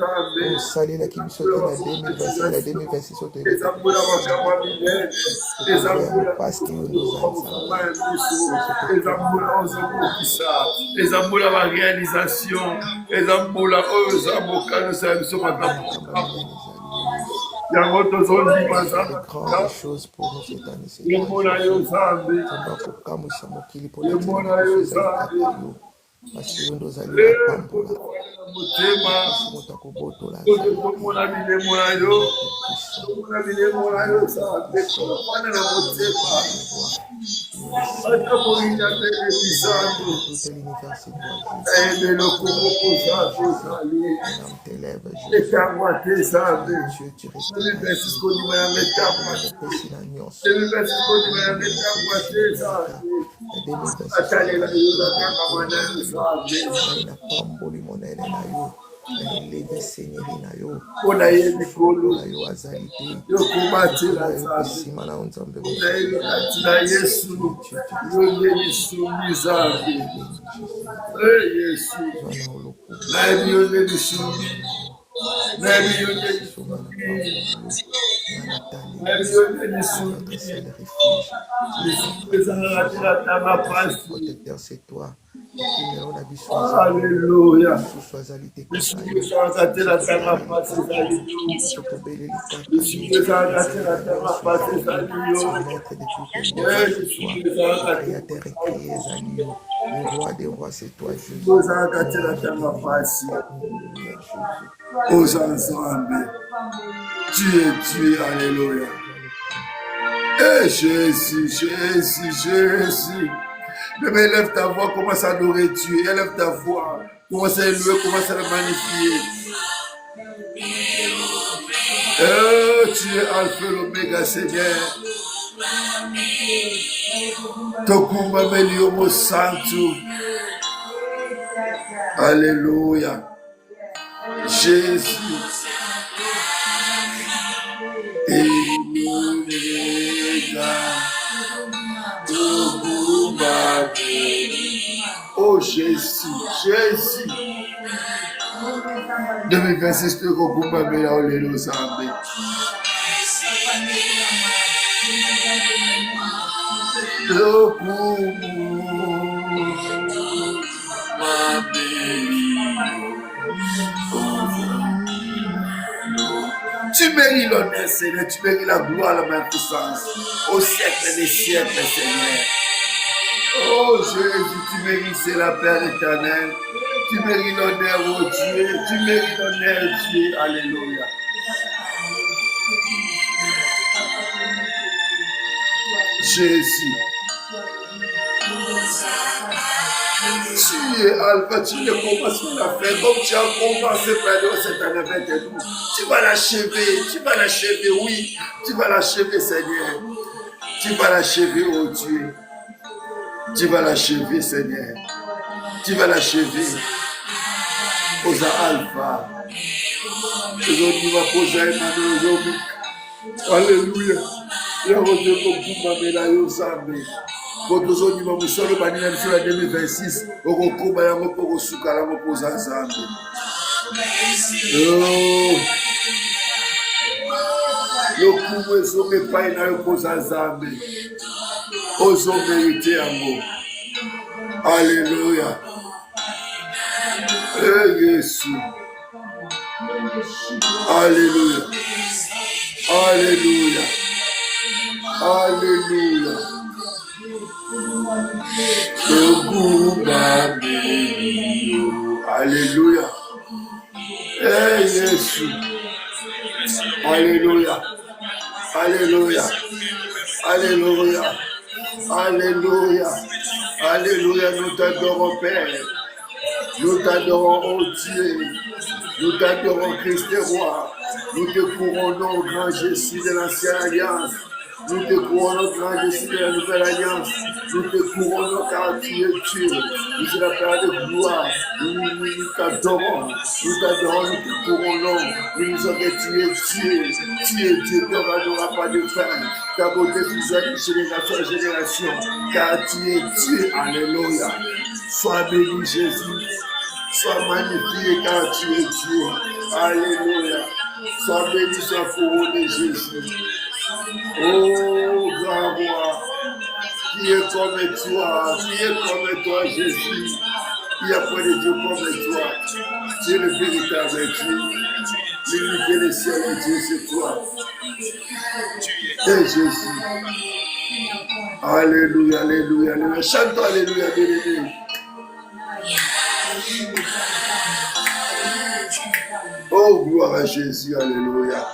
On salue la qui biso te na 2026 la 2026 au te parce que nous les amours la réalisation, les amours la il y a de grandes choses pour nous cette année. Parce que nous allons Protecteur, c'est toi. Alléluia. Le roi des rois, c'est toi, Jésus. Tu es, alléluia. Eh Jésus, Jésus, Jésus. Mais élève ta voix, commence à adorer Dieu. Élève ta voix, commence à élever, commence à le magnifier. Tu es Alpha et l'Oméga, Seigneur. Tokumba Meliomo Santo. Alléluia. Jésus. Et oh Jésus, Jésus. 2026 tu comprends bien là les nos amis. Tu mérites l'honneur, Seigneur, tu mérites la gloire, la magnificence, au siècle des siècles, Seigneur. Oh Jésus, tu mérites, c'est la Père éternelle. Tu mérites l'honneur, oh Dieu. Tu mérites l'honneur, Dieu. Alléluia. Jésus. Tu es Alpha, tu ne commences pas à faire comme tu as commencé par nous cette année 22. Tu vas l'achever, oui. Tu vas l'achever, Seigneur. Tu vas l'achever, oh Dieu. Tu vas l'achever, Seigneur. Tu vas l'achever. Posa Alpha. Aujourd'hui, va poser Emmanuel aujourd'hui. Alléluia. Et on revient comme vous m'avez là, Yosamé. Pour tous autres, nous sommes le banni sur la 2026. Au recours, il y a un peu de souka, il y a un peu de Zambé. Le coup, ils sont mes païens, il y a un peu de Zambé. Ils ont mérité un mot. Alléluia. Eh, Jésus. Alléluia. Alléluia. Alléluia. Alléluia. Eh, Jésus. Alléluia. Alléluia. Alléluia. Alléluia. Alléluia. Nous t'adorons, Père. Nous t'adorons, oh Dieu. Nous t'adorons, Christ et roi. Nous te couronnons, grand Jésus de l'ancienne alliance. Nous te couronnons, grand Jésus de la nouvelle alliance. Nous te couronnons car tu es Dieu. Nous sommes la Père de gloire. Nous t'adorons. Nous t'adorons, nous te couronnons. Nous nous sommes que tu es Dieu. Tu es Dieu, tu n'auras pas de fin. Ta beauté fusionne de génération en génération. Car tu es Dieu. Alléluia. Sois béni, Jésus. Sois magnifié car tu es Dieu. Alléluia. Sois béni, sois couronné, Jésus. Oh, grand roi, qui est comme toi, Jésus. Il n'y a pas de Dieu comme toi. Tu es le véritable Dieu. L'unité des ciels et Dieu, c'est toi. Et Jésus. Alléluia, alléluia, alléluia. Chante-toi, alléluia, bien-aimé. Oh, gloire à Jésus, alléluia.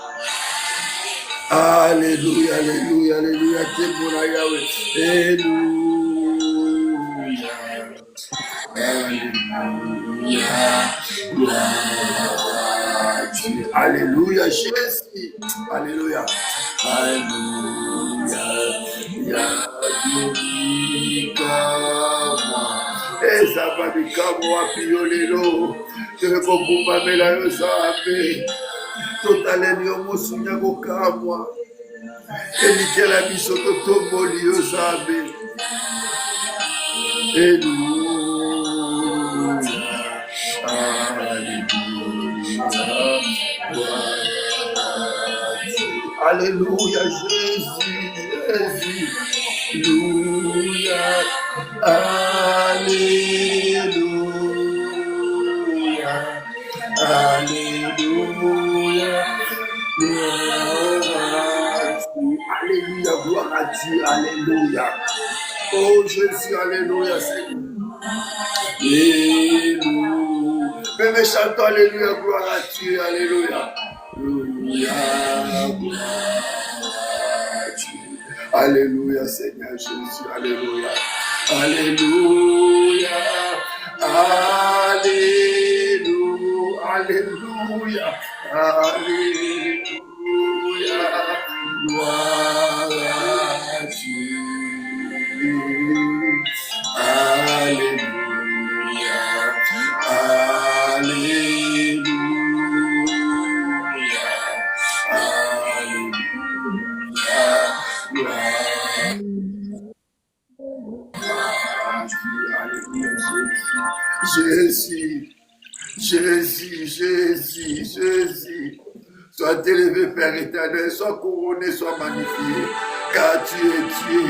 Alléluia, alléluia, alléluia. Alléluia. Alléluia. Alléluia, Jésus. Alléluia. Alléluia. Ezababikamo apiyolelo. Terekokumba mela yosabe. Totaleni omusunya kokamwa. Elikela biso totomboli yosabe. Alléluia, Jésus, Jésus. Alléluia, Alléluia, Alléluia. Alléluia, gloire à Dieu, Alléluia. Oh Jésus, Alléluia, Seigneur. Alléluia. Même chantons, Alléluia, gloire à Dieu, Alléluia. Alléluia, gloire à Dieu. Alléluia, Seigneur Jésus, Alléluia. Alléluia, Alléluia, Alléluia, Alléluia, gloire à Dieu. Alléluia, Alléluia, Alléluia. Jésus, Jésus, Jésus, Jésus. Sois élevé, Père éternel, sois couronné, sois magnifié, car tu es Dieu.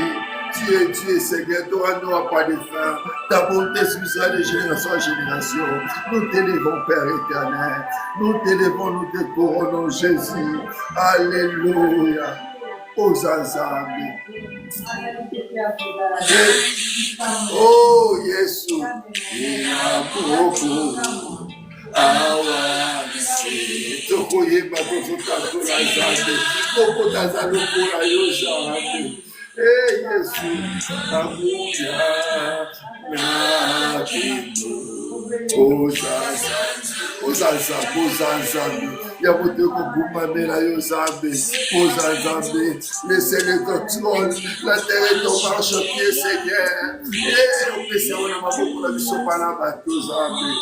Tu es Dieu, Seigneur, toi n'aura pas de fin. Ta bonté suivra de génération en génération. Nous t'élevons, Père éternel. Nous t'élevons, nous te couronnons, Jésus. Alléluia. Osanzambi. Oh, Yesu. Tokoyeba tozokantola Nzambe. Tokotaza lokola yo Nzambe. Hey, Yesu, amuya na kito. Ozanzambe, yabote kokumamela yo Nzambe. Ozanzambe, laissez le contrôle. La terre est ton marchepied, Seigneur. Et on peut se rendre à ma boue la biso pana bato Nzambe.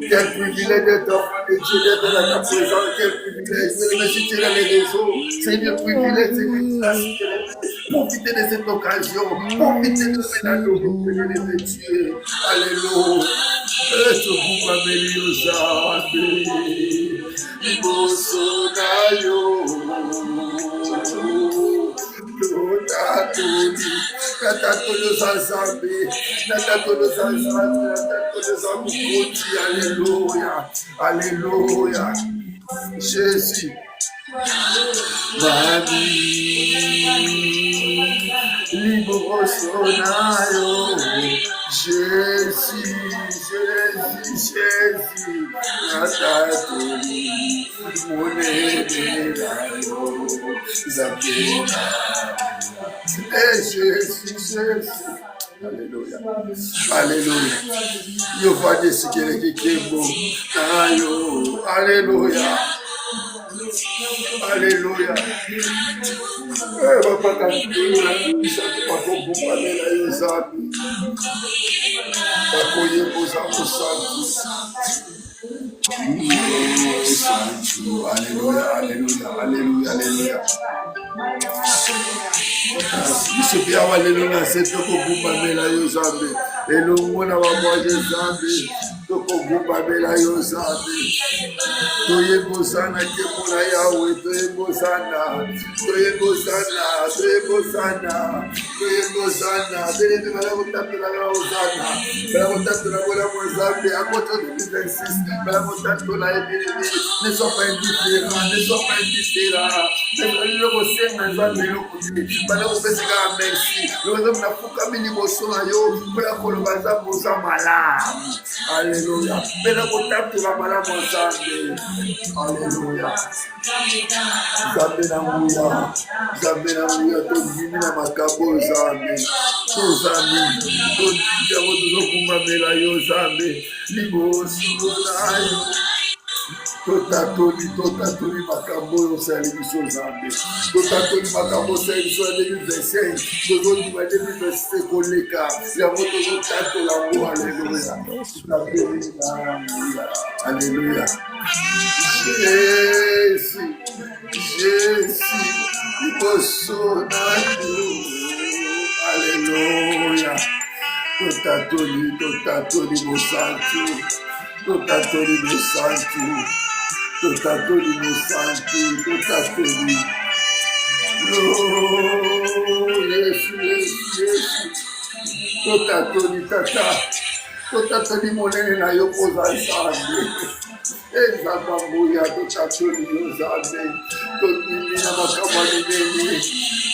Quel privilège d'être enfant de Dieu, d'être dans ta présence, quel privilège. Je remercie Dieu dans les réseaux. C'est un privilège, c'est une grâce. Profitez de cette occasion. Profitez de ce cadeau que vous venez de Dieu. Alléluia. Et ce groupe Ameliosabe. Ibosonayo. Alléluia, alléluia, Jésus. Mami, Libosonayo, Jésus, Jésus, Jésus, Natatoli, Monedelayo, Zabena, Jésus, Jésus. Alléluia. Alléluia. Yo va décider que Kembo. Alléluia. Alléluia. Papa Kantura, chante Papa Bumbalela Yosabi. Papa Yebosa Santu. Alléluia, alléluia, alléluia, alléluia. Biso pia walelona se tokogumba mela yo Nzambe elongo na bamwaje Nzambe tokogumba mela yo Nzambe toyebosana kemona yawe toyebosana belebe balakotatela baozana balakotatela bola mo Nzambe akoto 2026 balakotatola ebelebe ne sois pas indifférent ne sois pas indifférent lokosenga Nzambe lokote balakopesaka merci lokoza mnafukamili boso na yo mpona baza moza malamu. Alléluia. Pela kotatula malamu nzambe. Alléluia. Nzambe na nguya. Nzambe na nguya tondimi na makambo nzambe. Tozambi. Tondimi yango tozokumamela yo nzambe. Liboso na yo. Totatoli makambo oyo osali biso nzambe. Totatoli makambo osali biso ya 2025. Tozondima 2026 koleka. Yango tozotatola yango. Alleluya. Alleluya. Jésus, liboso na yo. Alleluya. Totatoli mosantu. Totatoli mosantu. Totatoli mosantu. Totatoli. Yesu. Totatoli tata. Totatoli monene na yo koza nzambe. Ezaba mbuya totatoli yo nzambe. Tondimi na makambo minene.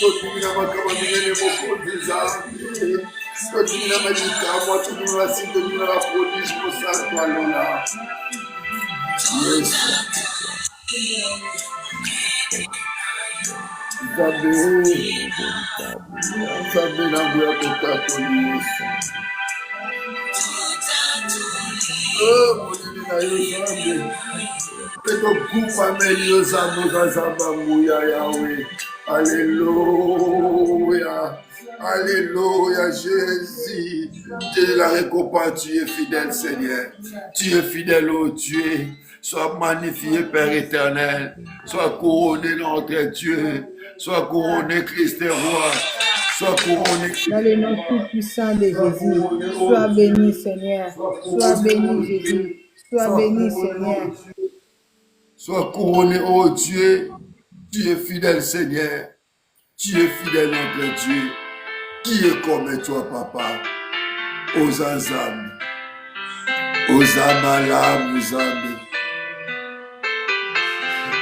Tondimi na makambo minene mokonzi nzambe. Tondimi na majikamwa. Tondimi na basi. Tondimi na baprodige mosantu alola. Yes. Nzambe na nguya totatoli Yesu. Monene na yo nzambe. Etokupameli yo nzambe okazamba nguya yawe. Alléluia. Alléluia, Jésus. Dieu de la récompense, tu es fidèle, Seigneur. Tu es fidèle, ô Dieu. Sois magnifié, Père éternel. Sois couronné, notre Dieu. Sois couronné, Christ est roi. Sois couronné. Dans le nom tout-puissant de Jésus. Sois béni, Seigneur. Sois béni, Jésus. Sois béni, Seigneur. Sois couronné, ô Dieu. Tu es fidèle, Seigneur. Tu es fidèle, notre Dieu. Qui est comme toi, Papa? Ozazam. Ozamalam, Ozambi.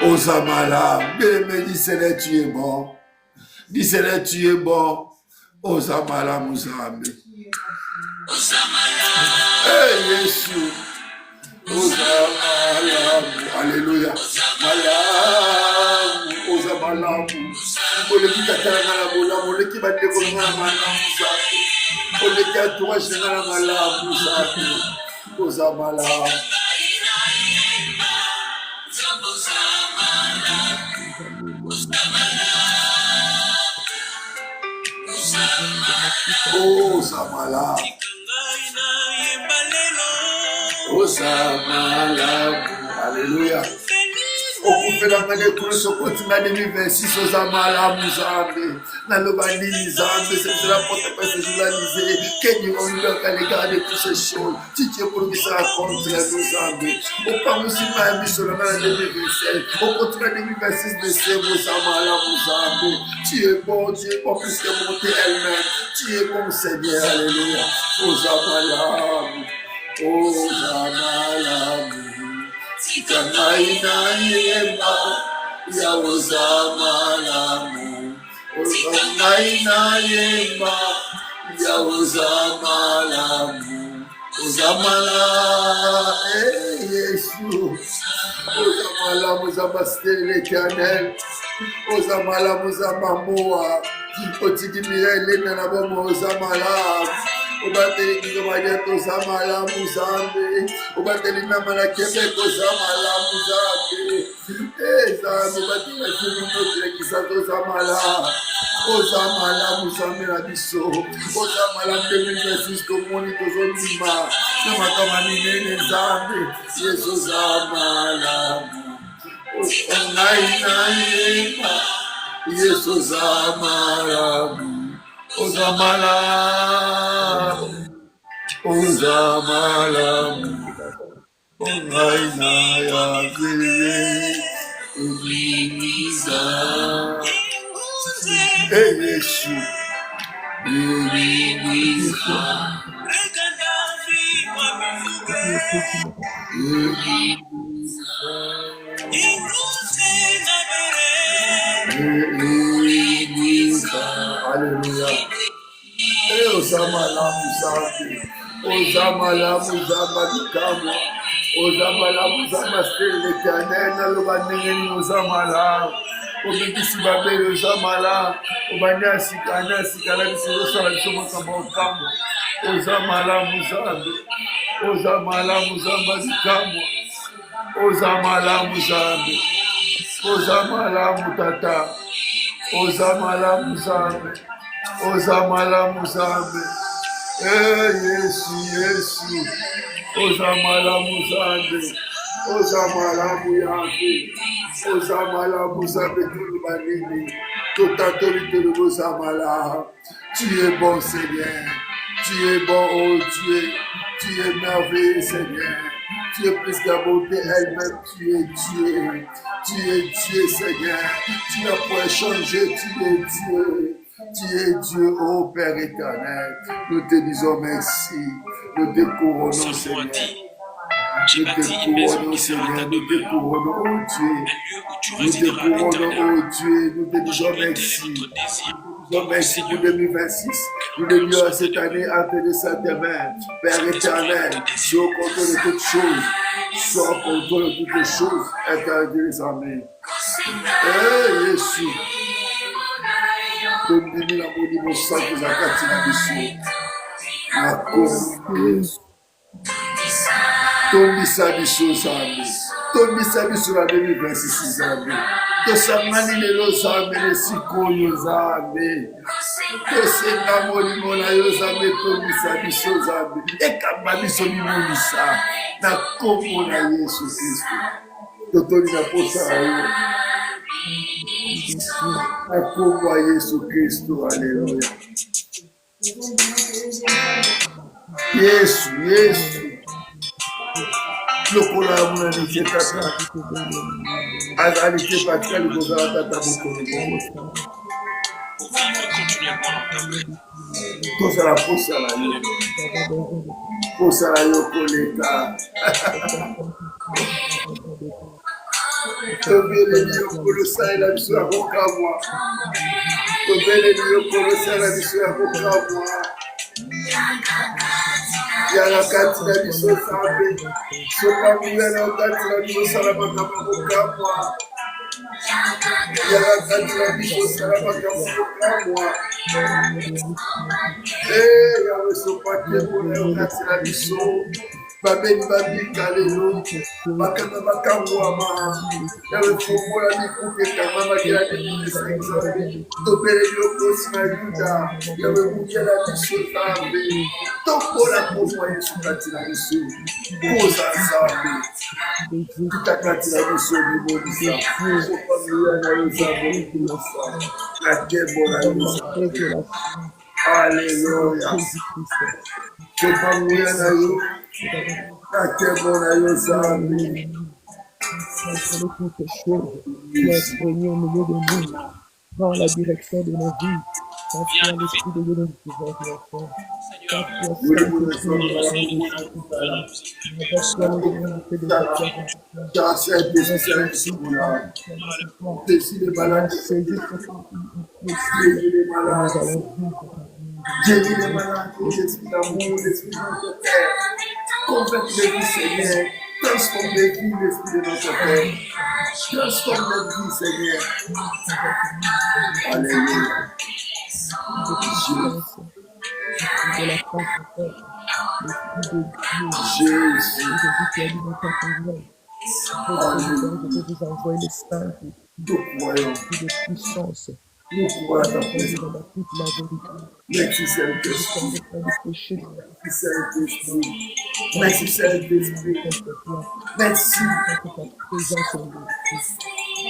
Ozamalam. Bien-aimé, dis Seigneur, tu es bon. Dis Seigneur, tu es bon. Ozamalam, Ozambi. Hey, Jésus. Ozamalam. Alléluia. Malam. Ozamalam. Oleki katana na bolamu, oleki bandeko na malamu zake. Oleki entourage na malamu zake. Ozamala. Ozamala. Ozamala. Alléluia. Okupela ngane kuso koti na 2026 ozamala muzambe na lobani zambe c'est la porte personnalisée que nous on leur regarder toutes ces choses tu es pour que ça contre nous zambe au pas aussi ma mission dans 2027 au contre 2026 de ces ozamala muzambe tu es bon plus que monter elle-même tu es bon Seigneur alléluia ozamala Sikanaina yema ya uzamalamu. Uzamaina yema ya uzamalamu. Uzamala Yesu. Uzamalamu uzamastele kanel. Uzamalamu uzamamoa. Otigimire lena na bomo uzamalamu. Obateli kizomadia tozamala muzambe. Obateli namana kebe tozamala muzambe. Zambe obatela kiminotile kisa tozamala. Ozamala muzambe na biso. Ozamala 2026 komoni tozondima. Namakama minene zambe. Yesu zamala. Onaina yema. Yesu zamala. Ozamala, Ozamala, Onaina ya vile, Ubiza, Yesu, Ubiza, Alléluia. Ozamalamu Zambi, Ozamalamu Zamba Bikamwa, Ozamalamu Zamba Stele l'Éternel, Nalobanengeni Ozamalamu, Obekisi Babel Ozamalamu, Obania Sikana Sikana Bisolo Bisomo Kamwa, Ozamalamu Zambi, Ozamalamu Zamba Bikamwa, Ozamalamu Zambi, Ozamalamu Tata, Ozamalamu Zambi, Ozamalamu Zambi, Yesu, Yesu, Ozamalamu Zambi, Ozamalamu Yambi, Ozamalamu Zambi, Tulubanini, Totatoli Ozamala. Tu es bon, Seigneur, tu es bon, oh Dieu, tu es merveilleux, Seigneur. Tu es plus que la bonté elle-même, tu es Dieu. Tu es Dieu, Seigneur. Tu n'as pas changé, tu es Dieu. Tu es Dieu, ô Père éternel. Nous te disons merci. Nous te couronnons, Seigneur. Nous te couronnons, Seigneur. Nous te couronnons, ô Dieu. Nous te couronnons, ô Dieu. Nous te disons merci. Merci pour 2026. Nous te disons cette année entre les saintes mains. Père éternel, sois au contrôle de toutes choses. Sois au contrôle de toutes les choses. Éternel des armées. Jésus. Donne-nous l'amour de mon sang que j'accorde la mission. La cause. Tombi sabi so zambi. Tombi sabi so la 2026 zambi. Tosamani lelo zambi le sikoyo zambi. Tosenga molimo na yo zambi tombi sabi so zambi. Ekamba biso bimonisa. Na kombo na Yesu Kristo. Totoli na posa yo. Na kombo ya Yesu Kristo. Alléluia. Yesu, Yesu. Lokola muna nike tata azalite patika likozala tata bokolo tozala posala yo koleka tobeleli yo kolosalela biso ya kokamwa tobeleli yo kolosalela biso ya kokamwa yala kati na biso zambe soka muyala kati na biso sala makambo kokamwa yala kati na biso sala makambo kokamwa yawe sopate mpona yo kati na biso babeli babika lelo bakanga bakangwama yawe fongola mikuke kama makela bibisezabe tobeleli okosi na yuda yawe mukela biso zambe tokola komwa yesu kati na biso koza zambe tutakati na biso limonisa sopameya na yo zambe likolasa na kembo na yo zambe alleluya sopameya na yo na kembo na yo zambe toutes choses qui est régné au milieu de nous, dans la direction de nos vies. Quand tu as l'esprit de Dieu, nous pouvons faire. Quand tu as transforme les vies, l'esprit de notre Père. Transforme notre vie, Seigneur. Alléluia. de la France, Jésus. Je vous envoie le saint Nous croyons. de puissance. Nous croyons. Dans toute la vérité. Merci Saint-Esprit. Péché. Merci Saint-Esprit. Merci Saint-Esprit. Merci.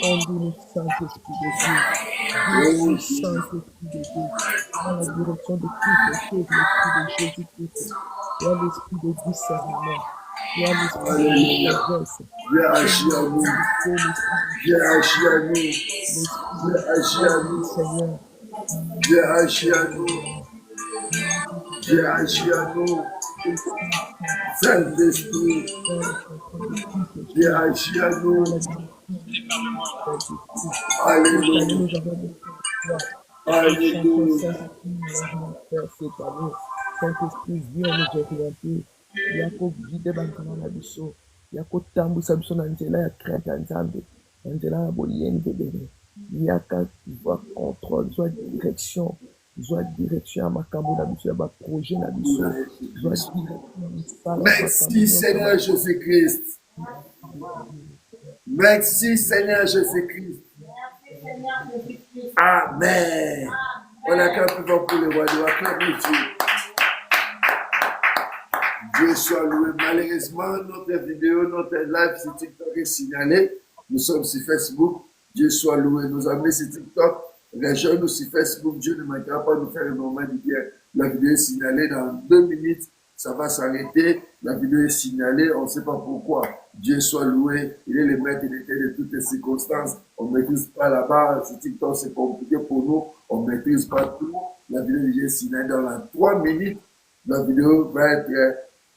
Conduis-nous, Saint-Esprit de Dieu. Conduis-nous, Saint-Esprit de Dieu. Dans la direction de toutes les choses, l'Esprit de Jésus-Christ. Dans l'esprit de discernement. Dans l'esprit de sagesse. Viens agir à nous. Viens agir à nous. Viens agir à nous, Seigneur. Viens agir à nous. Viens agir à nous. Saint-Esprit. Viens agir à nous. Alléluia. Alléluia. Saint-Esprit, viens nous orienter. Yako guide bantana na biso. Yako tambwisa biso na nzela ya crainte ya Nzambe. Na nzela ya boyembe bene. Yaka zwa contrôle, zwa direction. Zwa direction ya makambo na biso, ya ba projet na biso. Zwa direction ya misala ya Merci makambo. Seigneur Jésus-Christ. Merci Seigneur Jésus-Christ. Amen. On acclame plus fort pour le roi. On acclame Dieu. Dieu soit loué. Malheureusement, notre vidéo, notre live sur TikTok est signalé. Nous sommes sur Facebook. Dieu soit loué. Nos amis sur TikTok, rejoignez-nous sur Facebook. Dieu ne manquera pas de nous faire un moment de bien. La vidéo est signalée dans 2 minutes. Ça va s'arrêter. La vidéo est signalée. On ne sait pas pourquoi. Dieu soit loué. Il est le maître de toutes les circonstances. On ne maîtrise pas là-bas. Sur TikTok, c'est compliqué pour nous. On ne maîtrise pas tout. La vidéo est signalée dans les 3 minutes. La vidéo va être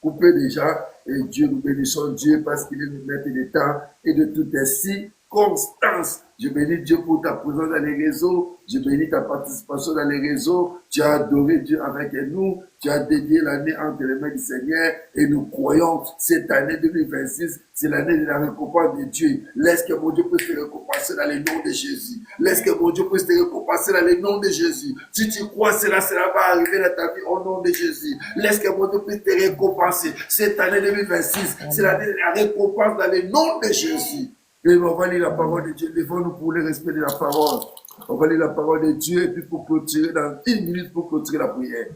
coupée déjà. Et Dieu, nous bénissons Dieu parce qu'il est le maître des temps et de toutes les circonstances. Je bénis Dieu pour ta présence dans les réseaux. Je bénis ta participation dans les réseaux. Tu as adoré Dieu avec nous. Tu as dédié l'année entre les mains du Seigneur. Et nous croyons cette année 2026, c'est l'année de la récompense de Dieu. Laisse que mon Dieu puisse te récompenser dans le nom de Jésus. Laisse que mon Dieu puisse te récompenser dans le nom de Jésus. Si tu crois cela, cela va arriver dans ta vie au nom de Jésus. Laisse que mon Dieu puisse te récompenser. Cette année 2026, c'est l'année de la récompense dans le nom de Jésus. Et on va lire la parole de Dieu. Levons-nous pour le respect de la parole. On va lire la parole de Dieu et puis pour clôturer dans 1 minute pour clôturer la prière.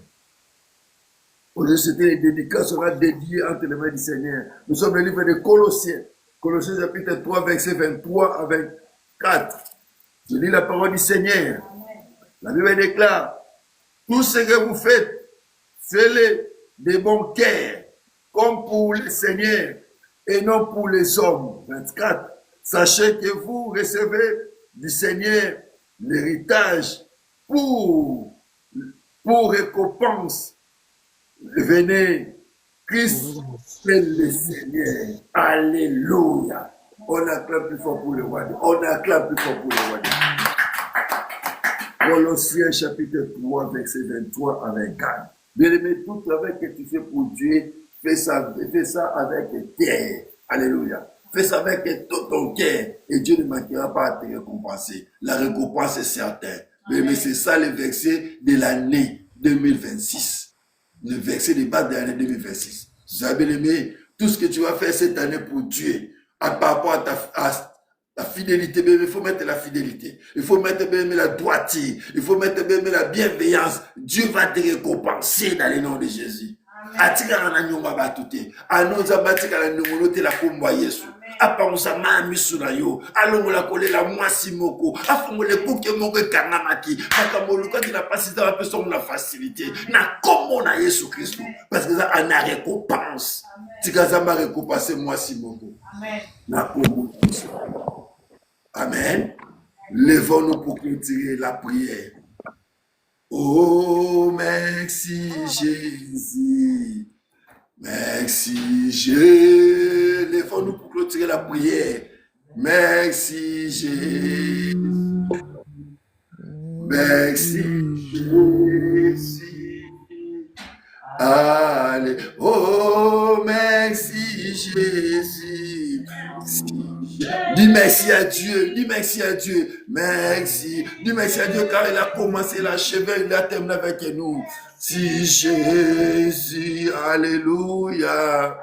Aujourd'hui, c'était les dédicaces sera dédiées entre les mains du Seigneur. Nous sommes le livre de Colossiens. Colossiens chapitre 3, verset 23 à 24. Je lis la parole du Seigneur. La Bible déclare, tout ce que vous faites, faites-le de bon cœur, comme pour le Seigneur et non pour les hommes. 24. Sachez que vous recevez du Seigneur l'héritage pour récompense. Venez, Christ est le Seigneur. Alléluia. On acclame plus fort pour le roi. On acclame plus fort pour le roi. Colossiens chapitre 3, verset 23 à 24. Bien-aimé, tout le travail que tu fais pour Dieu, fais ça avec cœur. Alléluia. Fais ça avec tout ton cœur et Dieu ne manquera pas à te récompenser. La récompense est certaine. Mais c'est ça le verset de l'année 2026. Le verset de base de l'année 2026. Vous avez aimé tout ce que tu vas faire cette année pour Dieu par rapport à la fidélité. Il faut mettre la fidélité. Il faut mettre la droiture. Il faut mettre la bienveillance. Dieu va te récompenser dans le nom de Jésus. Atika na nyumba batute anoza batika na nyumunote la komba Yesu apa musama misu na yo alongola kolela mwasi moko afongole kuke moko kangamaki makamoluka ki na pasita ba personne na facilité na kombo na Yesu Christ parce que ça en a récompense tika zamba récompenser mwasi moko amen na kombo Yesu. Amen. Levons-nous pour clôturer la prière. Oh, merci Jésus. Merci Jésus. Levons-nous pour clôturer la prière. Merci Jésus. Merci Jésus. Allez. Oh, merci Jésus. Dis merci à Dieu, dis merci à Dieu, merci, dis merci à Dieu car il a commencé l'achever, il a terminé avec nous. Si Jésus, alléluia.